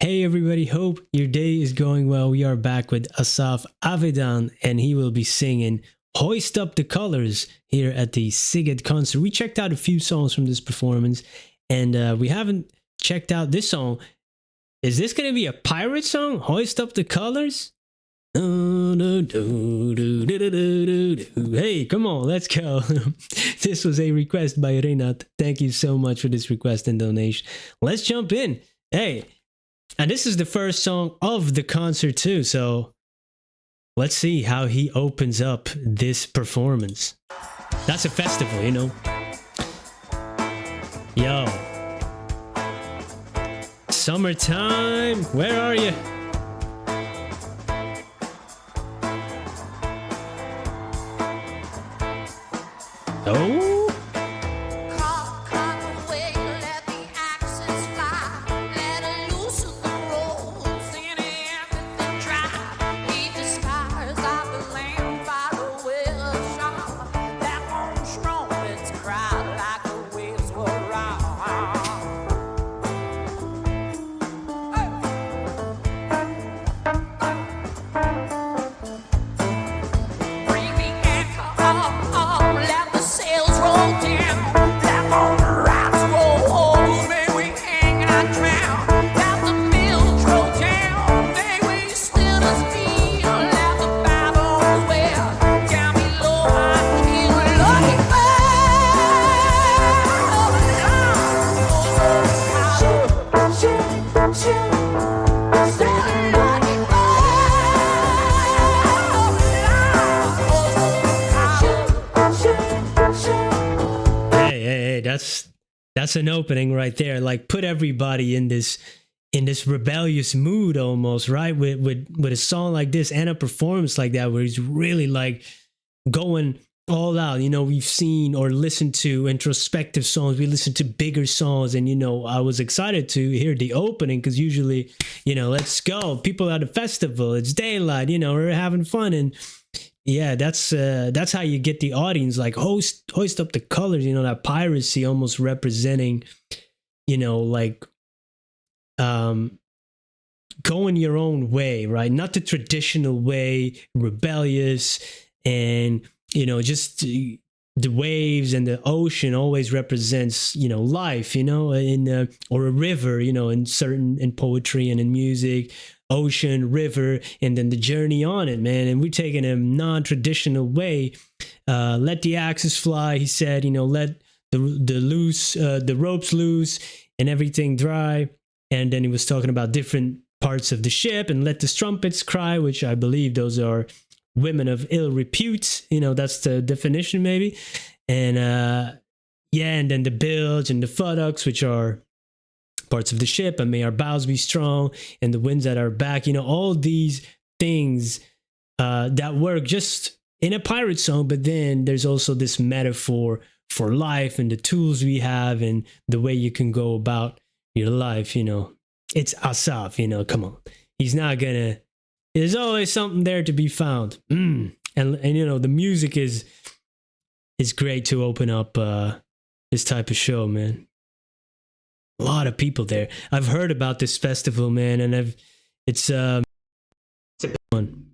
Hey everybody, hope your day is going well. We are back with Asaf Avidan and he will be singing Hoist Up the Colors here at the Sziget concert. We checked out a few songs from this performance and we haven't checked out this song. Is this going to be a pirate song? Hoist Up the Colors? Hey, come on, let's go. This was a request by Renat. Thank you so much for this request and donation. Let's jump in. Hey. And this is the first song of the concert too, so let's see how he opens up this performance. That's a festival, you know. Yo. Summertime, where are you? Oh. That's an opening right there. Like, put everybody in this rebellious mood almost, right? With a song like this and a performance like that, where he's really like going all out. You know, we've seen or listened to introspective songs. We listened to bigger songs, and you know, I was excited to hear the opening because usually, you know, let's go. People at a festival, it's daylight. You know, we're having fun and. Yeah, that's how you get the audience, like hoist up the colors, you know, that piracy almost representing, you know, like going your own way, right? Not the traditional way, rebellious, and you know, just the waves and the ocean always represents, you know, life, you know, in or a river, you know, in poetry and in music. Ocean, river, and then the journey on it, man. And we're taking a non-traditional way. Let the axes fly, he said, you know, let the ropes loose and everything dry. And then he was talking about different parts of the ship and let the strumpets cry, which I believe those are women of ill repute. You know, that's the definition maybe. And and then the bilge and the futtocks, which are parts of the ship, and may our bows be strong and the winds at our back, you know, all these things that work just in a pirate song. But then there's also this metaphor for life and the tools we have and the way you can go about your life. You know, it's Asaf, you know, come on, he's not gonna, there's always something there to be found. And you know, the music is great to open up this type of show, man. A lot of people there. I've heard about this festival, man, and it's a big one.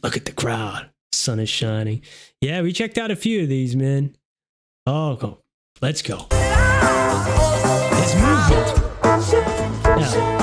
Look at the crowd. Sun is shining. Yeah, we checked out a few of these, man. Oh, go. Let's go. His movement. Yeah.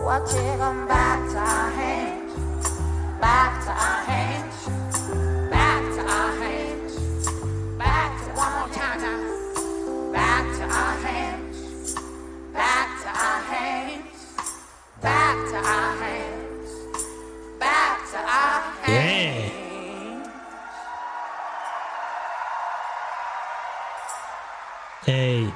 We'll take 'em back to our hands, back to our hands, back to our hands, back to one more time now. Back to our hands, back to our hands, back to our hands, back to our hands. Yeah. Hey,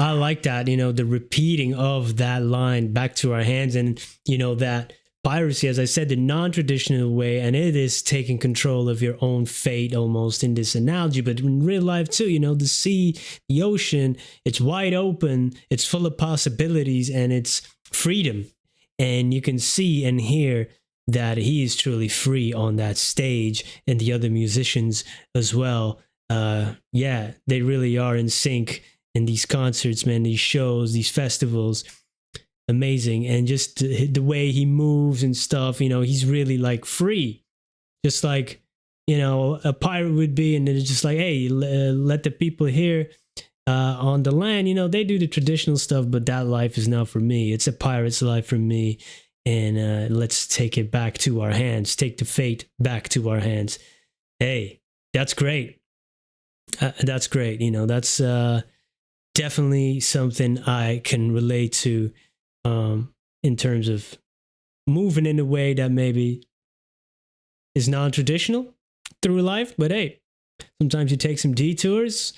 I like that, you know, the repeating of that line, back to our hands, and, you know, that piracy, as I said, the non-traditional way, and it is taking control of your own fate almost in this analogy, but in real life too, you know, the sea, the ocean, it's wide open, it's full of possibilities, and it's freedom. And you can see and hear that he is truly free on that stage, and the other musicians as well. Yeah, they really are in sync in these concerts, man, these shows, these festivals. Amazing. And just the way he moves and stuff, you know, he's really like free, just like, you know, a pirate would be. And it's just like, hey, let the people here on the land, you know, they do the traditional stuff, but that life is not for me. It's a pirate's life for me. And let's take it back to our hands, take the fate back to our hands. Hey, that's great. That's great. You know, that's definitely something I can relate to, in terms of moving in a way that maybe is non-traditional through life. But hey, sometimes you take some detours,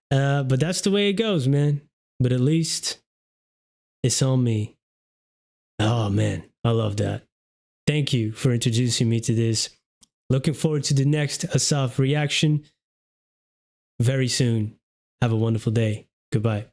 but that's the way it goes, man. But at least it's on me. Oh man, I love that. Thank you for introducing me to this. Looking forward to the next Asaf reaction very soon. Have a wonderful day. Goodbye.